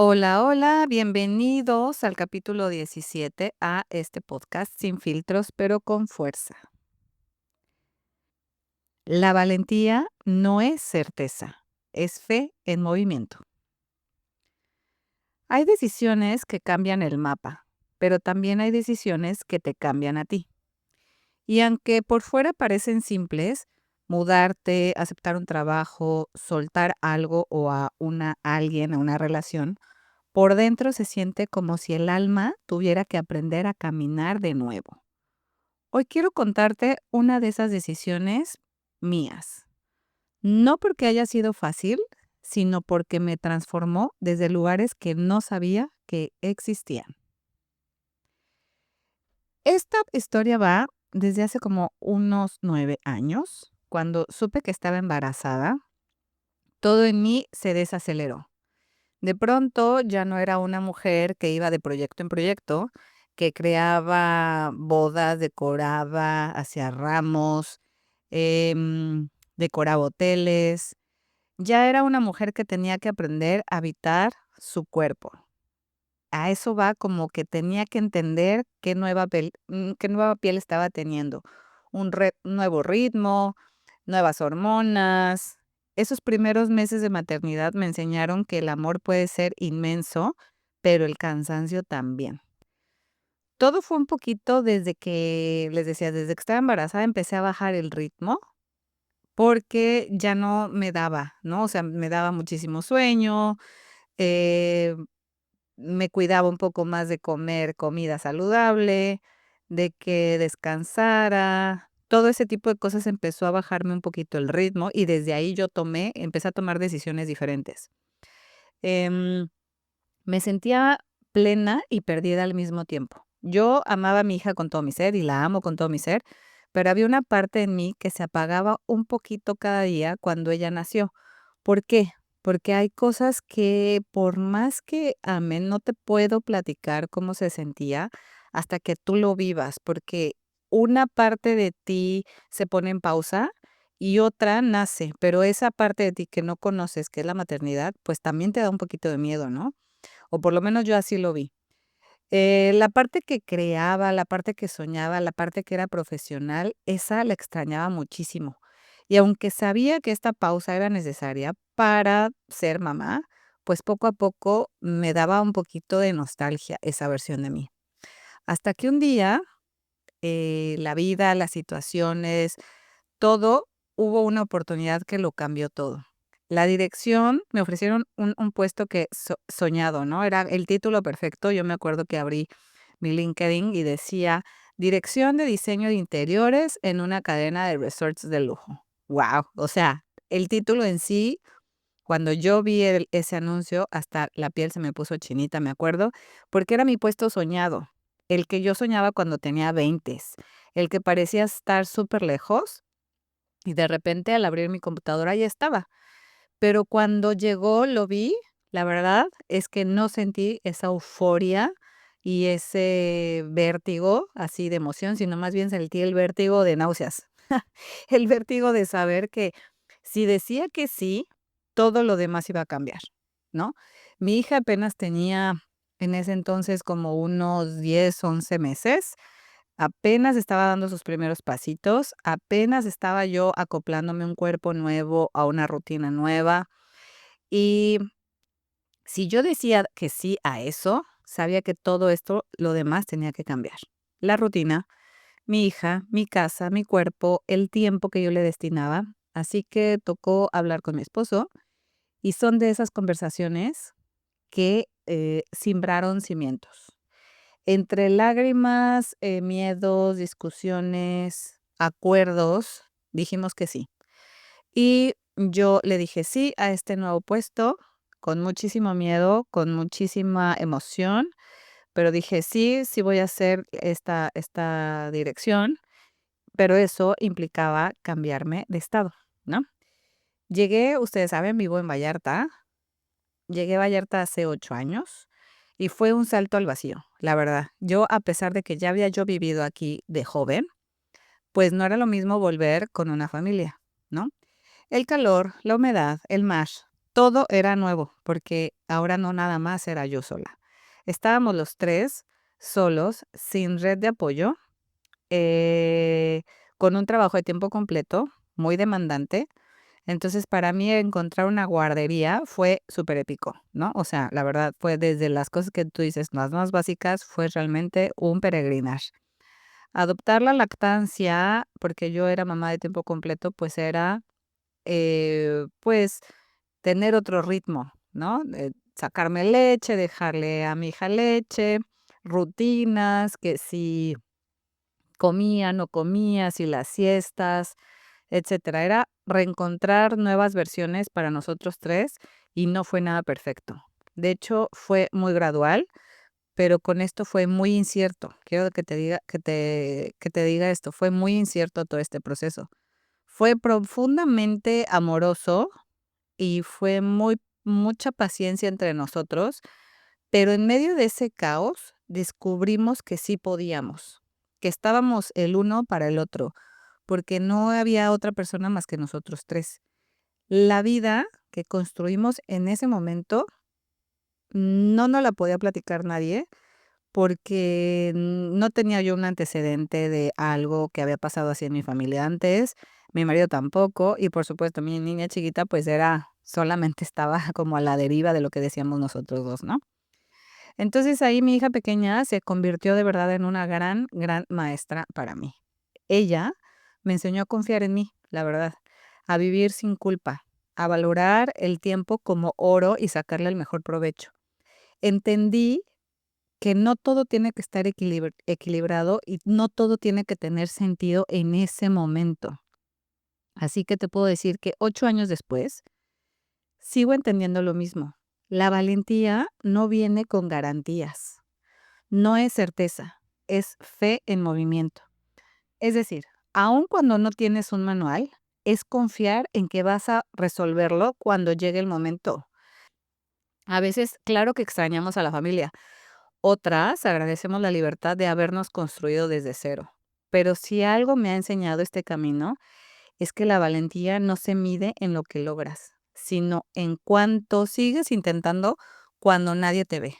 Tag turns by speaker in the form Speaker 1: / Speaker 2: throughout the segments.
Speaker 1: Hola, hola, bienvenidos al capítulo 17 a este podcast sin filtros, pero con fuerza. La valentía no es certeza, es fe en movimiento. Hay decisiones que cambian el mapa, pero también hay decisiones que te cambian a ti. Y aunque por fuera parecen simples, mudarte, aceptar un trabajo, soltar algo o alguien, a una relación, por dentro se siente como si el alma tuviera que aprender a caminar de nuevo. Hoy quiero contarte una de esas decisiones mías. No porque haya sido fácil, sino porque me transformó desde lugares que no sabía que existían. Esta historia va desde hace como unos 9 años, cuando supe que estaba embarazada, todo en mí se desaceleró. De pronto ya no era una mujer que iba de proyecto en proyecto, que creaba bodas, decoraba, hacía ramos, decoraba hoteles. Ya era una mujer que tenía que aprender a habitar su cuerpo. A eso va como que tenía que entender qué nueva piel estaba teniendo. Un nuevo ritmo, nuevas hormonas. Esos primeros meses de maternidad me enseñaron que el amor puede ser inmenso, pero el cansancio también. Todo fue un poquito desde que, les decía, desde que estaba embarazada empecé a bajar el ritmo porque ya no me daba, ¿no? O sea, me daba muchísimo sueño, eh, me cuidaba un poco más de comer comida saludable, de que descansara. Todo ese tipo de cosas empezó a bajarme un poquito el ritmo y desde ahí empecé a tomar decisiones diferentes. Em, Me sentía plena y perdida al mismo tiempo. Yo amaba a mi hija con todo mi ser y la amo con todo mi ser, pero había una parte en mí que se apagaba un poquito cada día cuando ella nació. ¿Por qué? Porque hay cosas que por más que ame, no te puedo platicar cómo se sentía hasta que tú lo vivas, porque una parte de ti se pone en pausa y otra nace, pero esa parte de ti que no conoces, que es la maternidad, pues también te da un poquito de miedo, ¿no? O por lo menos yo así lo vi. La parte que creaba, la parte que soñaba, la parte que era profesional, esa la extrañaba muchísimo. Y aunque sabía que esta pausa era necesaria para ser mamá, pues poco a poco me daba un poquito de nostalgia esa versión de mí. Hasta que un día, la vida, las situaciones, todo, hubo una oportunidad que lo cambió todo. La dirección, me ofrecieron un puesto que soñado, ¿no? Era el título perfecto. Yo me acuerdo que abrí mi LinkedIn y decía: "Dirección de diseño de interiores en una cadena de resorts de lujo". Wow. O sea, el título en sí, cuando yo vi ese anuncio, hasta la piel se me puso chinita, me acuerdo, porque era mi puesto soñado, el que yo soñaba cuando tenía 20, el que parecía estar súper lejos y de repente, al abrir mi computadora, ya estaba. Pero cuando llegó, lo vi, la verdad es que no sentí esa euforia y ese vértigo así de emoción, sino más bien sentí el vértigo de náuseas. El vértigo de saber que si decía que sí, todo lo demás iba a cambiar, ¿no? Mi hija apenas tenía en ese entonces como unos 10, 11 meses. Apenas estaba dando sus primeros pasitos, apenas estaba yo acoplándome a un cuerpo nuevo, a una rutina nueva. Y si yo decía que sí a eso, sabía que todo esto, lo demás tenía que cambiar. La rutina, mi hija, mi casa, mi cuerpo, el tiempo que yo le destinaba. Así que tocó hablar con mi esposo y son de esas conversaciones que simbraron cimientos. Entre lágrimas, miedos, discusiones, acuerdos, dijimos que sí. Y yo le dije sí a este nuevo puesto con muchísimo miedo, con muchísima emoción, pero dije sí, sí voy a hacer esta dirección, pero eso implicaba cambiarme de estado, ¿no? Ustedes saben, vivo en Vallarta. Llegué a Vallarta hace 8 años y fue un salto al vacío, la verdad. Yo, a pesar de que ya había yo vivido aquí de joven, pues no era lo mismo volver con una familia, ¿no? El calor, la humedad, el mar, todo era nuevo, porque ahora no nada más era yo sola. Estábamos los 3 solos, sin red de apoyo, eh, con un trabajo de tiempo completo, muy demandante. Entonces, para mí encontrar una guardería fue súper épico, ¿no? O sea, la verdad fue desde las cosas que tú dices, las más básicas, fue realmente un peregrinar. Adoptar la lactancia, porque yo era mamá de tiempo completo, pues era, pues, tener otro ritmo, ¿no? Sacarme leche, dejarle a mi hija leche, rutinas, que si comía, no comía, si las siestas, etcétera. Era reencontrar nuevas versiones para nosotros 3 y no fue nada perfecto. De hecho, fue muy gradual, pero con esto fue muy incierto. Quiero que te diga que te diga esto, fue muy incierto todo este proceso. Fue profundamente amoroso y fue mucha paciencia entre nosotros, pero en medio de ese caos descubrimos que sí podíamos, que estábamos el uno para el otro, porque no había otra persona más que nosotros 3. La vida que construimos en ese momento no nos la podía platicar nadie, porque no tenía yo un antecedente de algo que había pasado así en mi familia antes, mi marido tampoco, y por supuesto, mi niña chiquita, pues era solamente estaba como a la deriva de lo que decíamos nosotros 2, ¿no? Entonces, ahí mi hija pequeña se convirtió de verdad en una gran, gran maestra para mí. Ella me enseñó a confiar en mí, la verdad, a vivir sin culpa, a valorar el tiempo como oro y sacarle el mejor provecho. Entendí que no todo tiene que estar equilibrado y no todo tiene que tener sentido en ese momento. Así que te puedo decir que 8 años después, sigo entendiendo lo mismo. La valentía no viene con garantías, no es certeza, es fe en movimiento. Es decir, aun cuando no tienes un manual, es confiar en que vas a resolverlo cuando llegue el momento. A veces, claro que extrañamos a la familia. Otras agradecemos la libertad de habernos construido desde cero. Pero si algo me ha enseñado este camino es que la valentía no se mide en lo que logras, sino en cuánto sigues intentando cuando nadie te ve.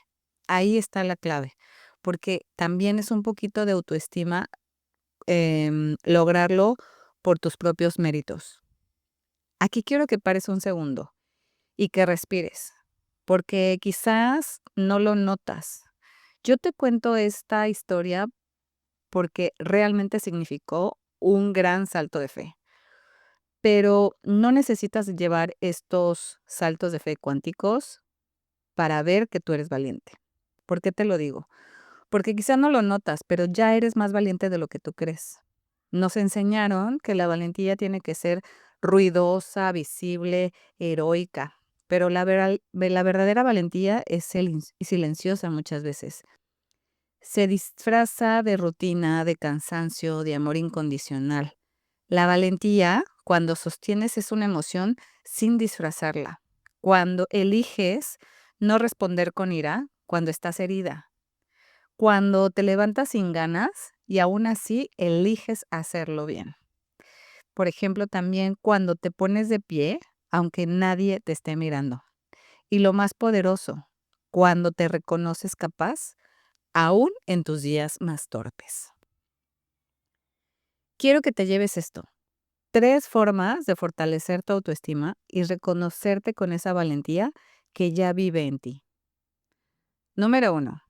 Speaker 1: Ahí está la clave, porque también es un poquito de autoestima, lograrlo por tus propios méritos. Aquí quiero que pares un segundo y que respires, porque quizás no lo notas. Yo te cuento esta historia porque realmente significó un gran salto de fe, pero no necesitas llevar estos saltos de fe cuánticos para ver que tú eres valiente. ¿Por qué te lo digo? Porque quizá no lo notas, pero ya eres más valiente de lo que tú crees. Nos enseñaron que la valentía tiene que ser ruidosa, visible, heroica, pero la verdadera valentía es silenciosa muchas veces. Se disfraza de rutina, de cansancio, de amor incondicional. La valentía, cuando sostienes, es una emoción sin disfrazarla. Cuando eliges no responder con ira, cuando estás herida. Cuando te levantas sin ganas y aún así eliges hacerlo bien. Por ejemplo, también cuando te pones de pie, aunque nadie te esté mirando. Y lo más poderoso, cuando te reconoces capaz aún en tus días más torpes. Quiero que te lleves esto. 3 formas de fortalecer tu autoestima y reconocerte con esa valentía que ya vive en ti. Número 1,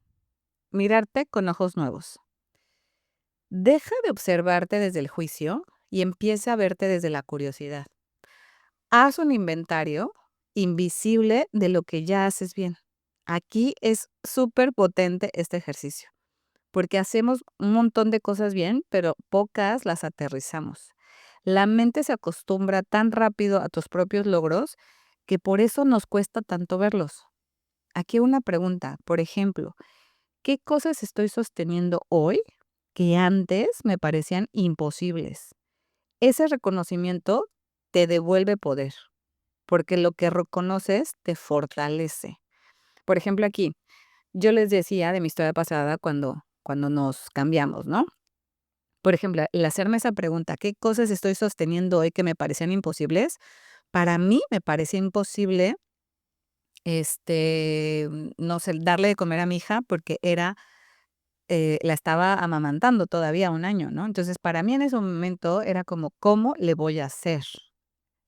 Speaker 1: mirarte con ojos nuevos. Deja de observarte desde el juicio y empieza a verte desde la curiosidad. Haz un inventario invisible de lo que ya haces bien. Aquí es súper potente este ejercicio, porque hacemos un montón de cosas bien, pero pocas las aterrizamos. La mente se acostumbra tan rápido a tus propios logros que por eso nos cuesta tanto verlos. Aquí una pregunta, por ejemplo, ¿qué cosas estoy sosteniendo hoy que antes me parecían imposibles? Ese reconocimiento te devuelve poder, porque lo que reconoces te fortalece. Por ejemplo, aquí, yo les decía de mi historia pasada cuando nos cambiamos, ¿no? Por ejemplo, el hacerme esa pregunta, ¿qué cosas estoy sosteniendo hoy que me parecían imposibles? Para mí me parecía imposible no sé, darle de comer a mi hija porque la estaba amamantando todavía 1 año, ¿no? Entonces, para mí en ese momento era como, ¿cómo le voy a hacer?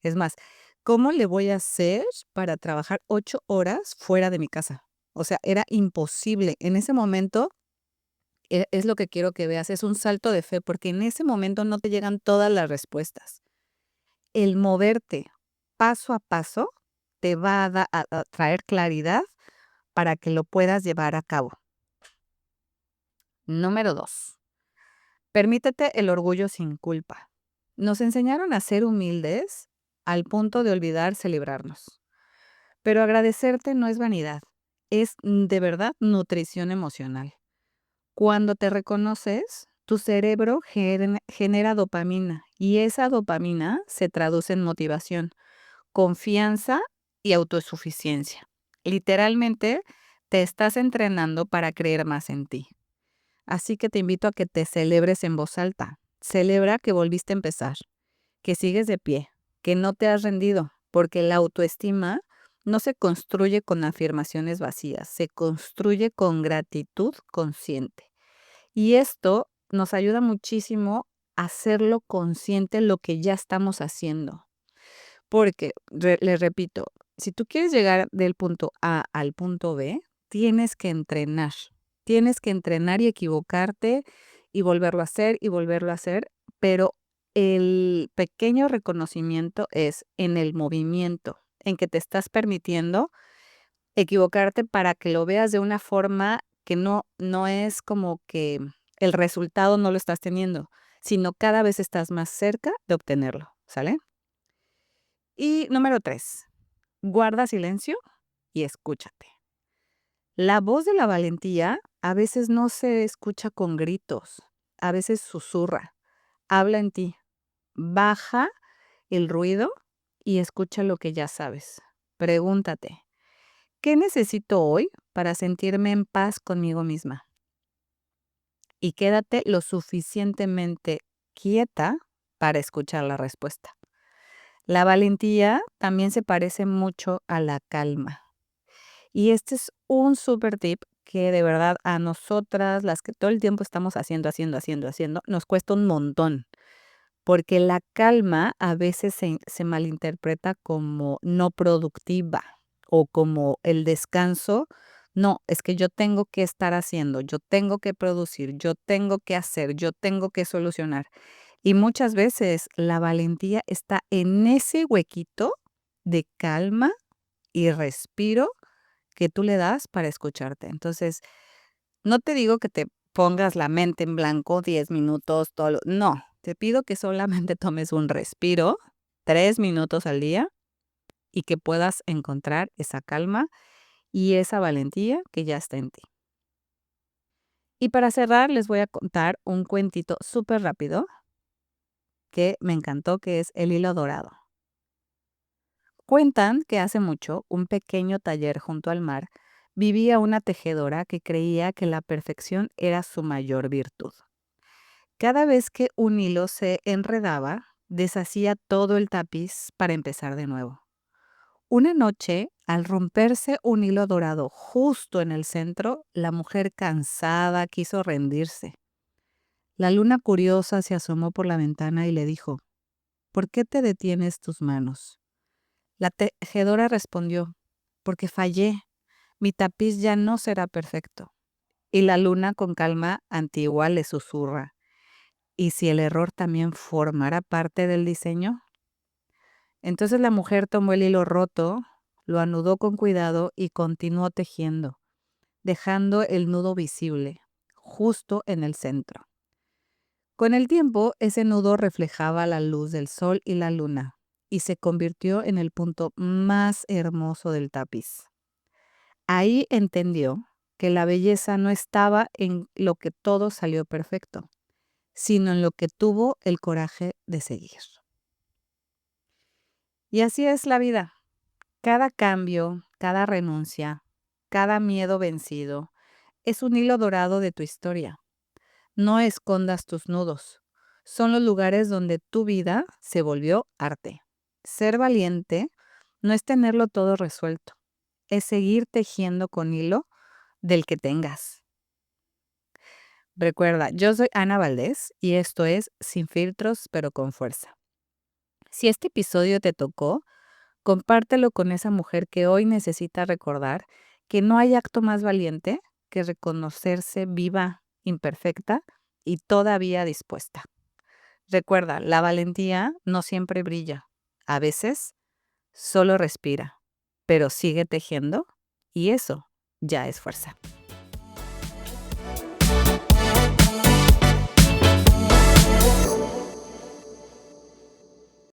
Speaker 1: Es más, ¿cómo le voy a hacer para trabajar 8 horas fuera de mi casa? O sea, era imposible. En ese momento, es lo que quiero que veas, es un salto de fe, porque en ese momento no te llegan todas las respuestas. El moverte paso a paso te va a traer claridad para que lo puedas llevar a cabo. Número 2, permítete el orgullo sin culpa. Nos enseñaron a ser humildes al punto de olvidar celebrarnos. Pero agradecerte no es vanidad, es de verdad nutrición emocional. Cuando te reconoces, tu cerebro genera dopamina y esa dopamina se traduce en motivación, confianza y autosuficiencia. Literalmente, te estás entrenando para creer más en ti. Así que te invito a que te celebres en voz alta. Celebra que volviste a empezar, que sigues de pie, que no te has rendido, porque la autoestima no se construye con afirmaciones vacías, se construye con gratitud consciente. Y esto nos ayuda muchísimo a hacerlo consciente lo que ya estamos haciendo. Porque, les repito, si tú quieres llegar del punto A al punto B, tienes que entrenar. Tienes que entrenar y equivocarte y volverlo a hacer y volverlo a hacer, pero el pequeño reconocimiento es en el movimiento, en que te estás permitiendo equivocarte para que lo veas de una forma que no es como que el resultado no lo estás teniendo, sino cada vez estás más cerca de obtenerlo, ¿sale? Y número 3, guarda silencio y escúchate. La voz de la valentía a veces no se escucha con gritos, a veces susurra, habla en ti, baja el ruido y escucha lo que ya sabes. Pregúntate, ¿qué necesito hoy para sentirme en paz conmigo misma? Y quédate lo suficientemente quieta para escuchar la respuesta. La valentía también se parece mucho a la calma. Y este es un super tip que de verdad a nosotras, las que todo el tiempo estamos haciendo, nos cuesta un montón, porque la calma a veces se malinterpreta como no productiva o como el descanso. No, es que yo tengo que estar haciendo, yo tengo que producir, yo tengo que hacer, yo tengo que solucionar. Y muchas veces la valentía está en ese huequito de calma y respiro que tú le das para escucharte. Entonces, no te digo que te pongas la mente en blanco 10 minutos, no, te pido que solamente tomes un respiro 3 minutos al día y que puedas encontrar esa calma y esa valentía que ya está en ti. Y para cerrar, les voy a contar un cuentito súper rápido que me encantó, que es El hilo dorado. Cuentan que hace mucho, un pequeño taller junto al mar, vivía una tejedora que creía que la perfección era su mayor virtud. Cada vez que un hilo se enredaba, deshacía todo el tapiz para empezar de nuevo. Una noche, al romperse un hilo dorado justo en el centro, la mujer cansada quiso rendirse. La luna curiosa se asomó por la ventana y le dijo, ¿por qué te detienes tus manos? La tejedora respondió, porque fallé, mi tapiz ya no será perfecto. Y la luna con calma antigua le susurra, ¿y si el error también formara parte del diseño? Entonces la mujer tomó el hilo roto, lo anudó con cuidado y continuó tejiendo, dejando el nudo visible, justo en el centro. Con el tiempo, ese nudo reflejaba la luz del sol y la luna, y se convirtió en el punto más hermoso del tapiz. Ahí entendió que la belleza no estaba en lo que todo salió perfecto, sino en lo que tuvo el coraje de seguir. Y así es la vida. Cada cambio, cada renuncia, cada miedo vencido, es un hilo dorado de tu historia. No escondas tus nudos. Son los lugares donde tu vida se volvió arte. Ser valiente no es tenerlo todo resuelto. es seguir tejiendo con hilo del que tengas. Recuerda, yo soy Ana Valdés y esto es Sin filtros, pero con fuerza. Si este episodio te tocó, compártelo con esa mujer que hoy necesita recordar que no hay acto más valiente que reconocerse viva, imperfecta y todavía dispuesta. Recuerda, la valentía no siempre brilla. A veces solo respira, pero sigue tejiendo y eso ya es fuerza.